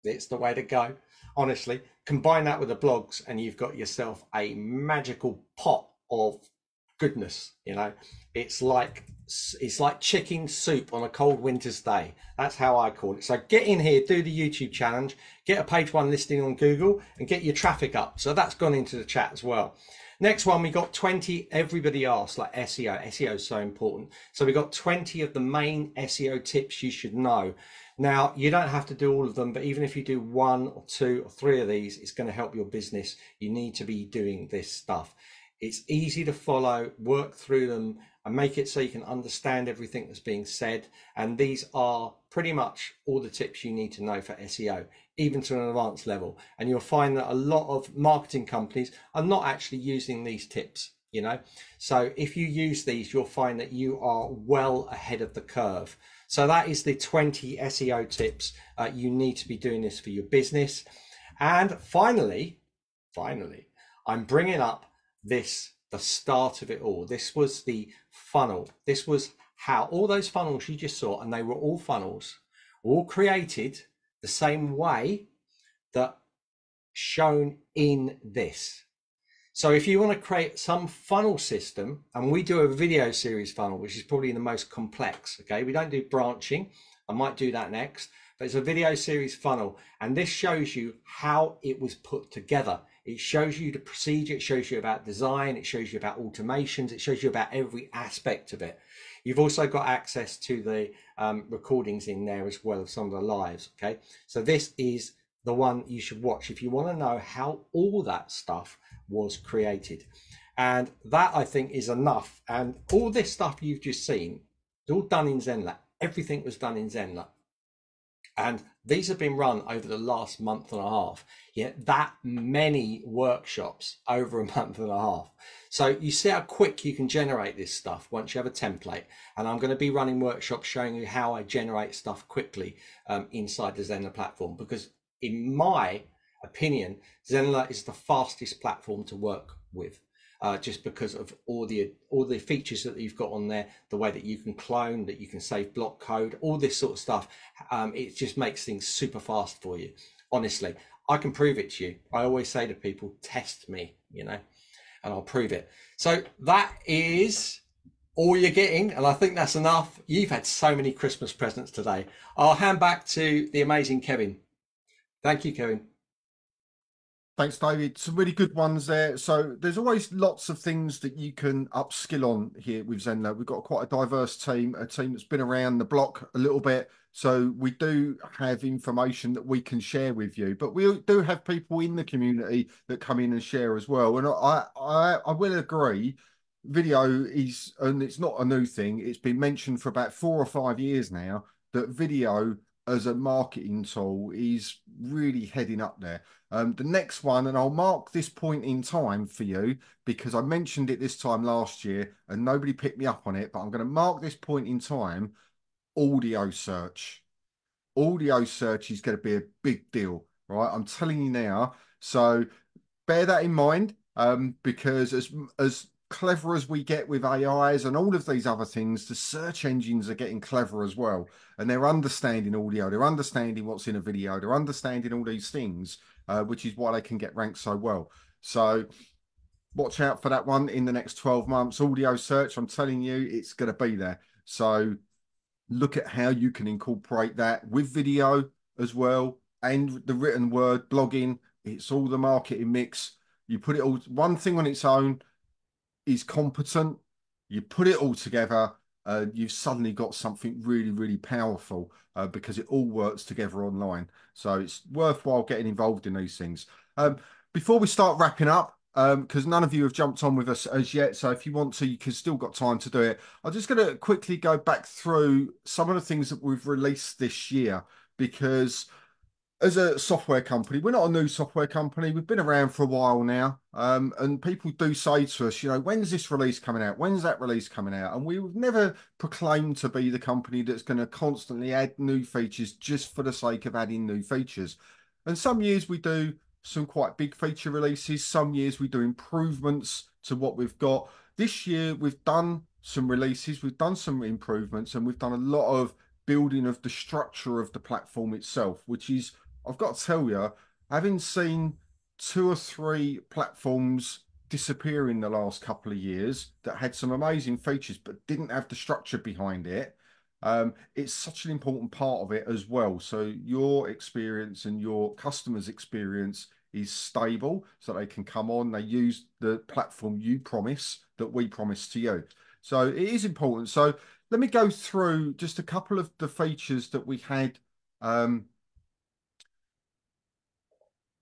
It's the way to go. Honestly, combine that with the blogs and you've got yourself a magical pot of goodness. You know, it's like chicken soup on a cold winter's day. That's how I call it. So get in here, do the YouTube challenge, get a page 1 listing on Google and get your traffic up. So that's gone into the chat as well. Next one, we got 20. Everybody asked, like SEO. SEO is so important. So we got 20 of the main SEO tips you should know. Now, you don't have to do all of them, but even if you do 1 or 2 or 3 of these, it's going to help your business. You need to be doing this stuff. It's easy to follow, work through them and make it so you can understand everything that's being said. And these are pretty much all the tips you need to know for SEO, even to an advanced level. And you'll find that a lot of marketing companies are not actually using these tips, you know. So if you use these, you'll find that you are well ahead of the curve. So that is the 20 SEO tips. You need to be doing this for your business. And finally, I'm bringing up the start of it all. This was the funnel. This was how all those funnels you just saw, and they were all funnels, all created the same way that shown in this. So if you want to create some funnel system, and we do a video series funnel, which is probably the most complex, okay? We don't do branching. I might do that next, but it's a video series funnel. And this shows you how it was put together. It shows you the procedure. It shows you about design. It shows you about automations. It shows you about every aspect of it. You've also got access to the recordings in there as well of some of the lives, okay? So this is the one you should watch if you want to know how all that stuff was created. And that, I think, is enough. And all this stuff you've just seen, it's all done in Zenler. Everything was done in Zenler. And these have been run over the last month and a half. Yet that many workshops over a month and a half. So you see how quick you can generate this stuff once you have a template. And I'm going to be running workshops showing you how I generate stuff quickly inside the Zenler platform. Because in my opinion, Zenler is the fastest platform to work with. Just because of all the features that you've got on there, the way that you can clone, that you can save block code, all this sort of stuff. It just makes things super fast for you. Honestly, I can prove it to you. I always say to people, test me, you know, and I'll prove it. So that is all you're getting. And I think that's enough. You've had so many Christmas presents today. I'll hand back to the amazing Kevin. Thank you, Kevin. Thanks, David. Some really good ones there. So there's always lots of things that you can upskill on here with Zenler. We've got quite a diverse team, a team that's been around the block a little bit. So we do have information that we can share with you, but we do have people in the community that come in and share as well. And I will agree, video is, and it's not a new thing. It's been mentioned for about 4 or 5 years now that video as a marketing tool is really heading up there. The next one, and I'll mark this point in time for you because I mentioned it this time last year and nobody picked me up on it, but I'm going to mark this point in time. Audio search. Audio search is going to be a big deal, right? I'm telling you now. So bear that in mind, because as clever as we get with AIs and all of these other things, the search engines are getting clever as well. And they're understanding audio, they're understanding what's in a video, they're understanding all these things, which is why they can get ranked so well. So watch out for that one in the next 12 months. Audio search, I'm telling you, it's going to be there. So look at how you can incorporate that with video as well and the written word, blogging. It's all the marketing mix. You put it all, one thing on its own is competent. You put it all together, you've suddenly got something really, really powerful because it all works together online. So it's worthwhile getting involved in these things. Before we start wrapping up, because none of you have jumped on with us as yet, so if you want to, you can still got time to do it. I'm just going to quickly go back through some of the things that we've released this year, because as a software company, we're not a new software company. We've been around for a while now. And people do say to us, you know, when's this release coming out? When's that release coming out? And we've never proclaimed to be the company that's going to constantly add new features just for the sake of adding new features. And some years we do some quite big feature releases. Some years we do improvements to what we've got. This year we've done some releases, we've done some improvements, and we've done a lot of building of the structure of the platform itself, which is, I've got to tell you, having seen 2 or 3 platforms disappear in the last couple of years that had some amazing features but didn't have the structure behind it, it's such an important part of it as well. So your experience and your customers' experience is stable, so they can come on, they use the platform you promise, that we promise to you. So it is important. So let me go through just a couple of the features that we had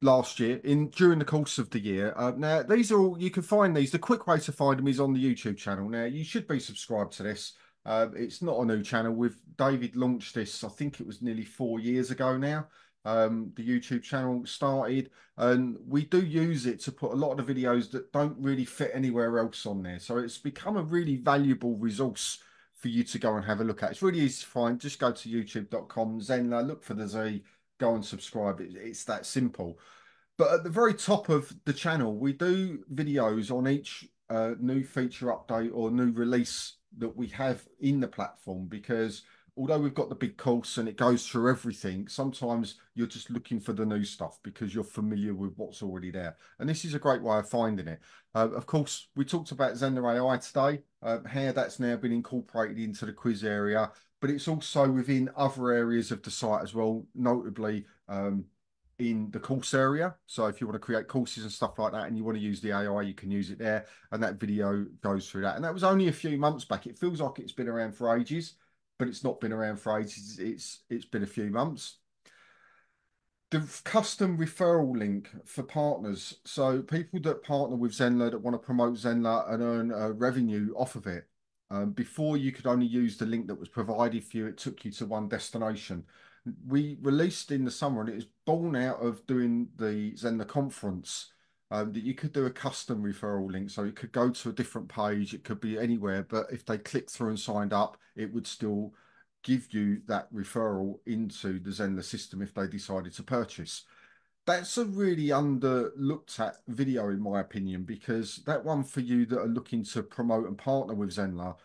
last year during the course of the year. Now these are all, you can find these. The quick way to find them is on the YouTube channel. Now you should be subscribed to this. It's not a new channel. David launched this, I think it was nearly 4 years ago now. The YouTube channel started, and we do use it to put a lot of the videos that don't really fit anywhere else on there. So it's become a really valuable resource for you to go and have a look at. It's really easy to find. Just go to youtube.com, Zenler, look for the Z, go and subscribe. It's that simple. But at the very top of the channel, we do videos on each new feature update or new release that we have in the platform, because although we've got the big course and it goes through everything, sometimes you're just looking for the new stuff because you're familiar with what's already there. And this is a great way of finding it. Of course, we talked about Zenler AI today, how that's now been incorporated into the quiz area, but it's also within other areas of the site as well, notably in the course area. So if you want to create courses and stuff like that and you want to use the AI, you can use it there, and that video goes through that. And that was only a few months back. It feels like it's been around for ages, but it's not been around for ages. It's been a few months. The custom referral link for partners. So people that partner with Zenler, that want to promote Zenler and earn revenue off of it. Before, you could only use the link that was provided for you. It took you to one destination. We released in the summer, and it was born out of doing the Zenler conference, that you could do a custom referral link. So it could go to a different page. It could be anywhere, but if they clicked through and signed up, it would still give you that referral into the Zenler system if they decided to purchase. That's a really underlooked at video, in my opinion, because that one, for you that are looking to promote and partner with Zenler,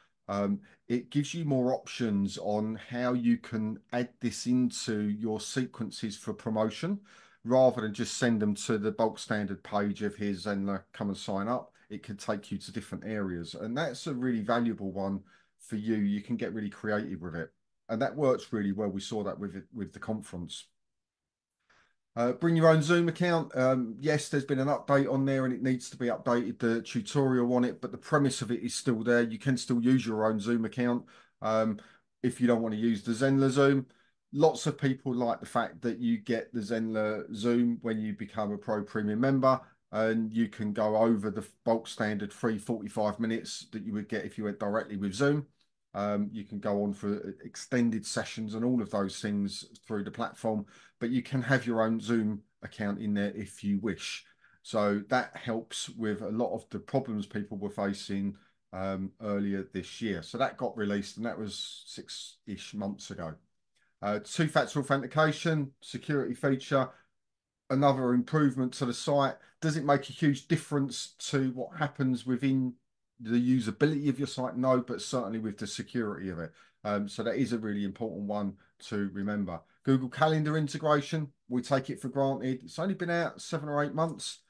it gives you more options on how you can add this into your sequences for promotion, rather than just send them to the bulk standard page of here's Zenler, come and sign up. It can take you to different areas, and that's a really valuable one for you. You can get really creative with it, and that works really well. We saw that with the conference. Bring your own Zoom account. Yes, there's been an update on there and it needs to be updated, the tutorial on it, but the premise of it is still there. You can still use your own Zoom account if you don't want to use the Zenler Zoom. Lots of people like the fact that you get the Zenler Zoom when you become a Pro Premium member, and you can go over the bulk standard free 45 minutes that you would get if you went directly with Zoom. You can go on for extended sessions and all of those things through the platform, but you can have your own Zoom account in there if you wish. So that helps with a lot of the problems people were facing earlier this year. So that got released, and that was 6-ish months ago. Two-factor authentication, security feature, another improvement to the site. Does it make a huge difference to what happens within the usability of your site? No, but certainly with the security of it. So that is a really important one to remember. Google Calendar integration, we take it for granted. It's only been out 7 or 8 months,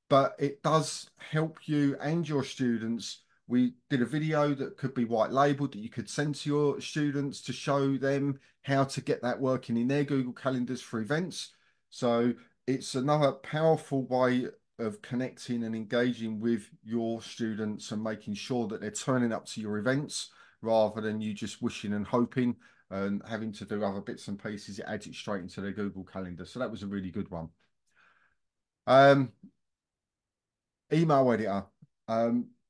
but it does help you and your students. We did a video that could be white labeled that you could send to your students to show them how to get that working in their Google Calendars for events. So it's another powerful way of connecting and engaging with your students and making sure that they're turning up to your events, rather than you just wishing and hoping and having to do other bits and pieces. It adds it straight into their Google Calendar. So that was a really good one. Email editor.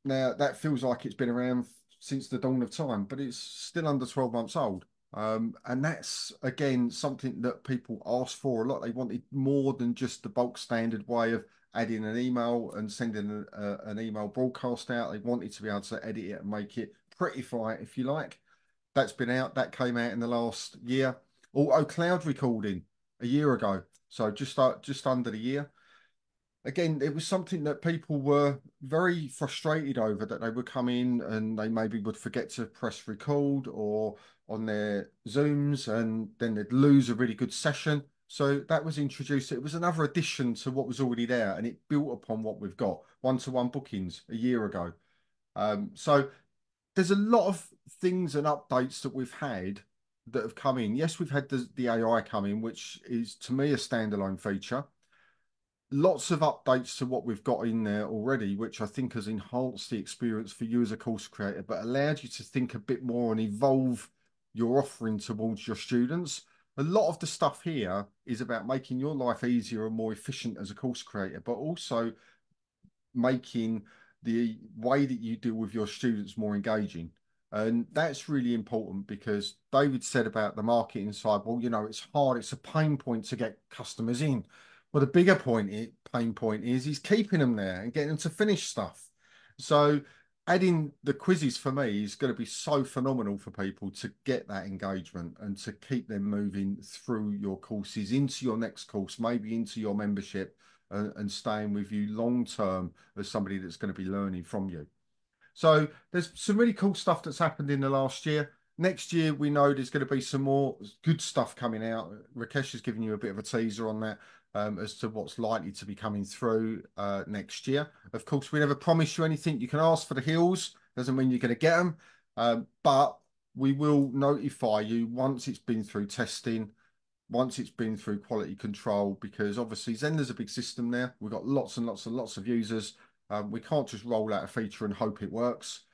Now that feels like it's been around since the dawn of time, but it's still under 12 months old. And that's, again, something that people asked for a lot. They wanted more than just the bulk standard way of adding an email and sending an email broadcast out. They wanted to be able to edit it and make it prettify it, if you like. That's been out. That came out in the last year. Auto cloud recording a year ago, so just under the year. Again, it was something that people were very frustrated over, that they would come in and they maybe would forget to press record or on their Zooms, and then they'd lose a really good session. So that was introduced. It was another addition to what was already there, and it built upon what we've got. One-to-one bookings a year ago. So there's a lot of things and updates that we've had that have come in. Yes, we've had the AI come in, which is to me a standalone feature. Lots of updates to what we've got in there already, which I think has enhanced the experience for you as a course creator, but allowed you to think a bit more and evolve your offering towards your students. A lot of the stuff here is about making your life easier and more efficient as a course creator, but also making the way that you deal with your students more engaging. And that's really important because David said about the marketing side, well, you know, it's hard, it's a pain point to get customers in. Well, the bigger pain point is he's keeping them there and getting them to finish stuff. So adding the quizzes for me is going to be so phenomenal for people to get that engagement and to keep them moving through your courses into your next course, maybe into your membership, and staying with you long term as somebody that's going to be learning from you. So there's some really cool stuff that's happened in the last year. Next year, we know there's going to be some more good stuff coming out. Rakesh has given you a bit of a teaser on that as to what's likely to be coming through next year. Of course, we never promise you anything. You can ask for the hills. Doesn't mean you're going to get them. But we will notify you once it's been through testing, once it's been through quality control, because obviously Zenler's a big system now. We've got lots and lots and lots of users. We can't just roll out a feature and hope it works.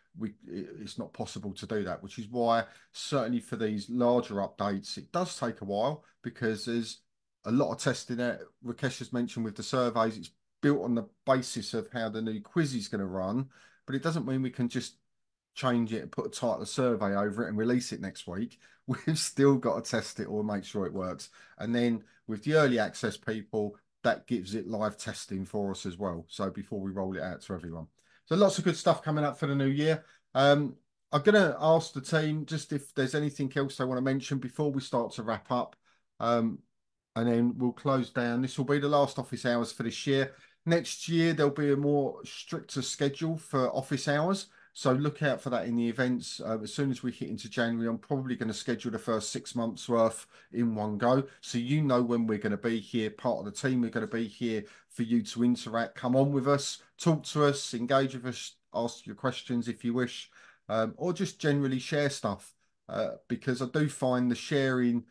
It's not possible to do that, which is why certainly for these larger updates, it does take a while because there's a lot of testing there. Rakesh has mentioned with the surveys, it's built on the basis of how the new quiz is going to run, but it doesn't mean we can just change it and put a title of survey over it and release it next week. We've still got to test it or make sure it works. And then with the early access people, that gives it live testing for us as well. So before we roll it out to everyone. So lots of good stuff coming up for the new year. I'm going to ask the team just if there's anything else they want to mention before we start to wrap up. And then we'll close down. This will be the last office hours for this year. Next year, there'll be a more stricter schedule for office hours. So look out for that in the events. As soon as we hit into January, I'm probably going to schedule the first 6 months worth in one go. So you know when we're going to be here, part of the team, we're going to be here for you to interact. Come on with us, talk to us, engage with us, ask your questions if you wish, or just generally share stuff. Because I do find the sharing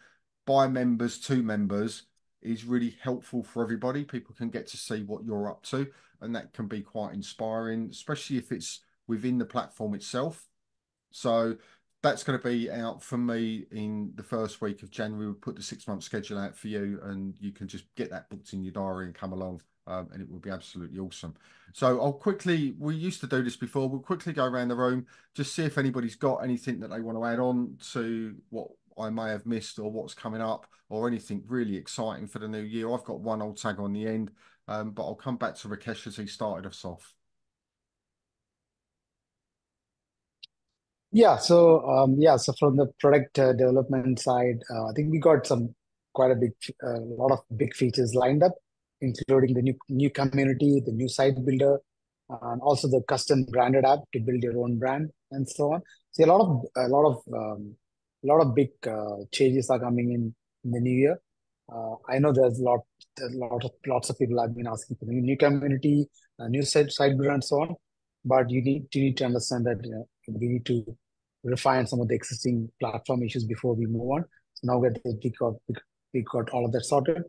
by members to members is really helpful for everybody. People can get to see what you're up to, and that can be quite inspiring, especially if it's within the platform itself. So that's going to be out for me in the first week of January. We'll put the 6 month schedule out for you, and you can just get that booked in your diary and come along, and it will be absolutely awesome. So I'll quickly, we used to do this before, we'll quickly go around the room, just see if anybody's got anything that they want to add on to what I may have missed or what's coming up or anything really exciting for the new year. I've got one old tag on the end, but I'll come back to Rakesh as he started us off. So from the product development side, I think we got quite a lot of big features lined up, including the new community, the new site builder, and also the custom branded app to build your own brand and so on. So a lot of big changes are coming in the new year. I know there's lots of people have been asking for the new community, new site builder, and so on. But you need to understand that we need to refine some of the existing platform issues before we move on. So now that we got all of that sorted,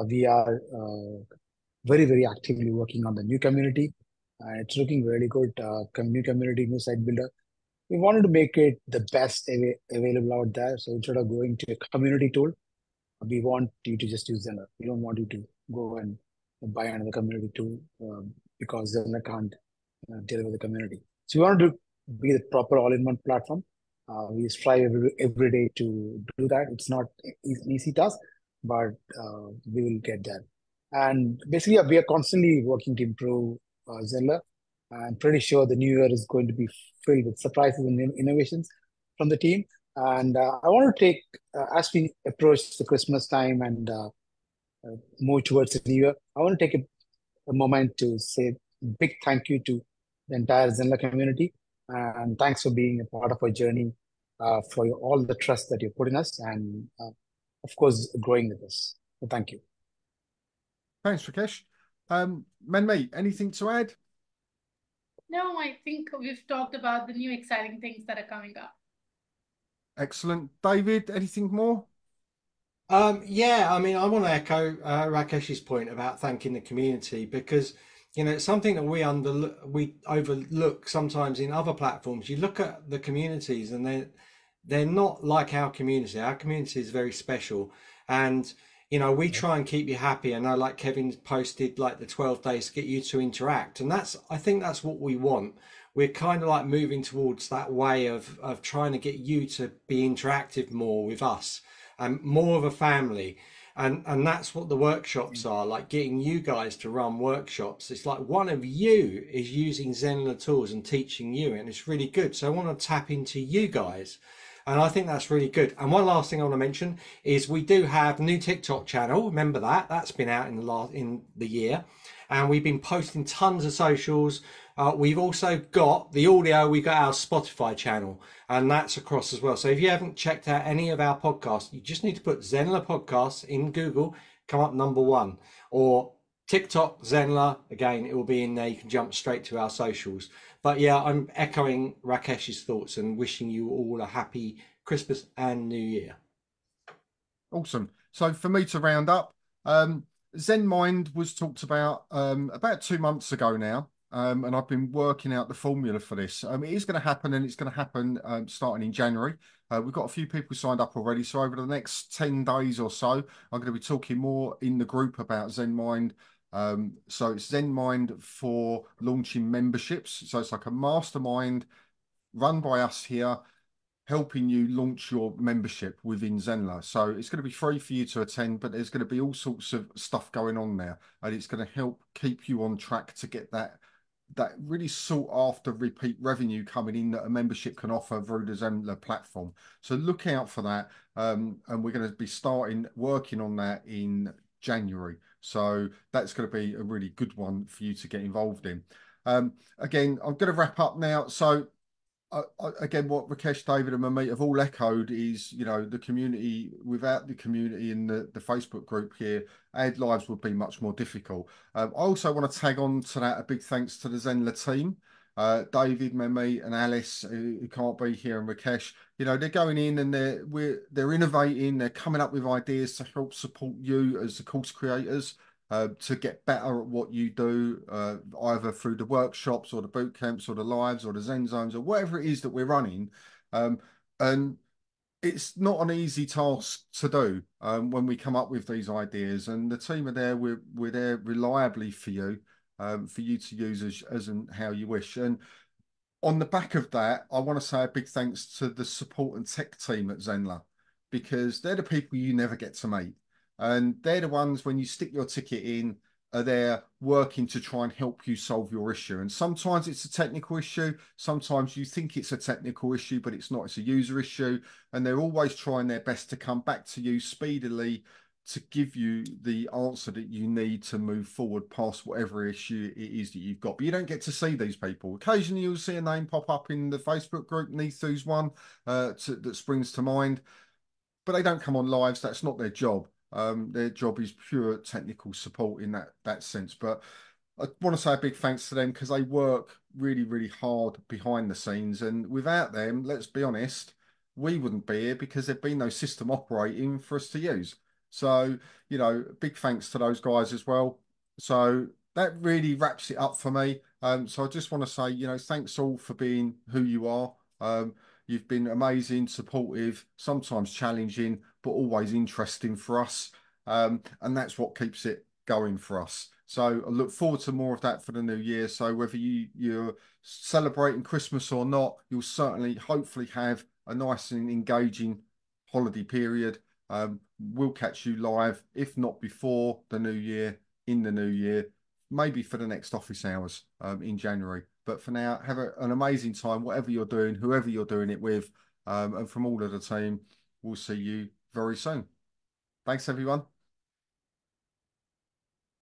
we are very actively working on the new community. It's looking really good. New community, new site builder. We wanted to make it the best available out there. So instead of going to a community tool, we want you to just use Zenler. We don't want you to go and buy another community tool because Zenler can't deliver the community. So we want to be the proper all-in-one platform. We strive every day to do that. It's not an easy task, but we will get there. And basically, we are constantly working to improve Zenler. I'm pretty sure the new year is going to be filled with surprises and innovations from the team. And I want to take, as we approach the Christmas time and move towards the new year, I want to take a moment to say a big thank you to the entire Zenler community. And thanks for being a part of our journey, for all the trust that you put in us, and of course, growing with us. So thank you. Thanks, Rakesh. Manmeet, anything to add? No, I think we've talked about the new exciting things that are coming up. Excellent. David, anything more? Yeah, I mean, I want to echo Rakesh's point about thanking the community because, it's something that we overlook sometimes in other platforms. You look at the communities and they're not like our community. Our community is very special, and we try and keep you happy. I know, like Kevin's posted, like the 12 days to get you to interact, and I think that's what we want. We're kind of like moving towards that way of trying to get you to be interactive more with us and more of a family. And that's what the workshops are like, getting you guys to run workshops. It's like one of you is using Zenler tools and teaching you, and it's really good. So I want to tap into you guys, and I think that's really good. And one last thing I want to mention is we do have a new TikTok channel. Remember that's been out in the year, and we've been posting tons of socials. We've also got the audio. We got our Spotify channel, and that's across as well. So if you haven't checked out any of our podcasts, you just need to put Zenler Podcasts in Google, come up #1, or TikTok Zenler. Again, it will be in there. You can jump straight to our socials. But yeah, I'm echoing Rakesh's thoughts and wishing you all a happy Christmas and New Year. Awesome. So for me to round up, Zen Mind was talked about 2 months ago now. And I've been working out the formula for this. It is going to happen, and it's going to happen starting in January. We've got a few people signed up already. So over the next 10 days or so, I'm going to be talking more in the group about Zen Mind. So it's Zen Mind for launching memberships. So it's like a mastermind run by us here, helping you launch your membership within Zenler. So it's going to be free for you to attend, but there's going to be all sorts of stuff going on there, and it's going to help keep you on track to get that really sought after repeat revenue coming in that a membership can offer through the Zenler platform. So look out for that. And we're going to be working on that in January. So that's going to be a really good one for you to get involved in. Again, I'm going to wrap up now. So again, what Rakesh, David, and Manmeet have all echoed is, the community. Without the community in the Facebook group here, our lives would be much more difficult. I also want to tag on to that a big thanks to the Zenler team, David, Manmeet, and Alice, who can't be here, and Rakesh. They're going in and they're innovating. They're coming up with ideas to help support you as the course creators. To get better at what you do, either through the workshops or the boot camps or the lives or the Zen zones or whatever it is that we're running. And it's not an easy task to do when we come up with these ideas. And the team are there. We're there reliably for you to use as and how you wish. And on the back of that, I want to say a big thanks to the support and tech team at Zenler, because they're the people you never get to meet. And they're the ones, when you stick your ticket in, are there working to try and help you solve your issue. And sometimes it's a technical issue. Sometimes you think it's a technical issue, but it's not. It's a user issue. And they're always trying their best to come back to you speedily to give you the answer that you need to move forward past whatever issue it is that you've got. But you don't get to see these people. Occasionally you'll see a name pop up in the Facebook group. Neithu's one that springs to mind. But they don't come on lives. That's not their job. Their job is pure technical support in that sense. But I want to say a big thanks to them, because they work really, really hard behind the scenes. And without them, let's be honest, we wouldn't be here, because there'd be no system operating for us to use. So, big thanks to those guys as well. So that really wraps it up for me. So I just want to say, thanks all for being who you are. You've been amazing, supportive, sometimes challenging, but always interesting for us. And that's what keeps it going for us. So I look forward to more of that for the new year. So whether you're celebrating Christmas or not, you'll certainly, hopefully, have a nice and engaging holiday period. We'll catch you live, if not before the new year, in the new year, maybe for the next office hours in January. But for now, have an amazing time, whatever you're doing, whoever you're doing it with. And from all of the team, we'll see you very soon. Thanks, everyone.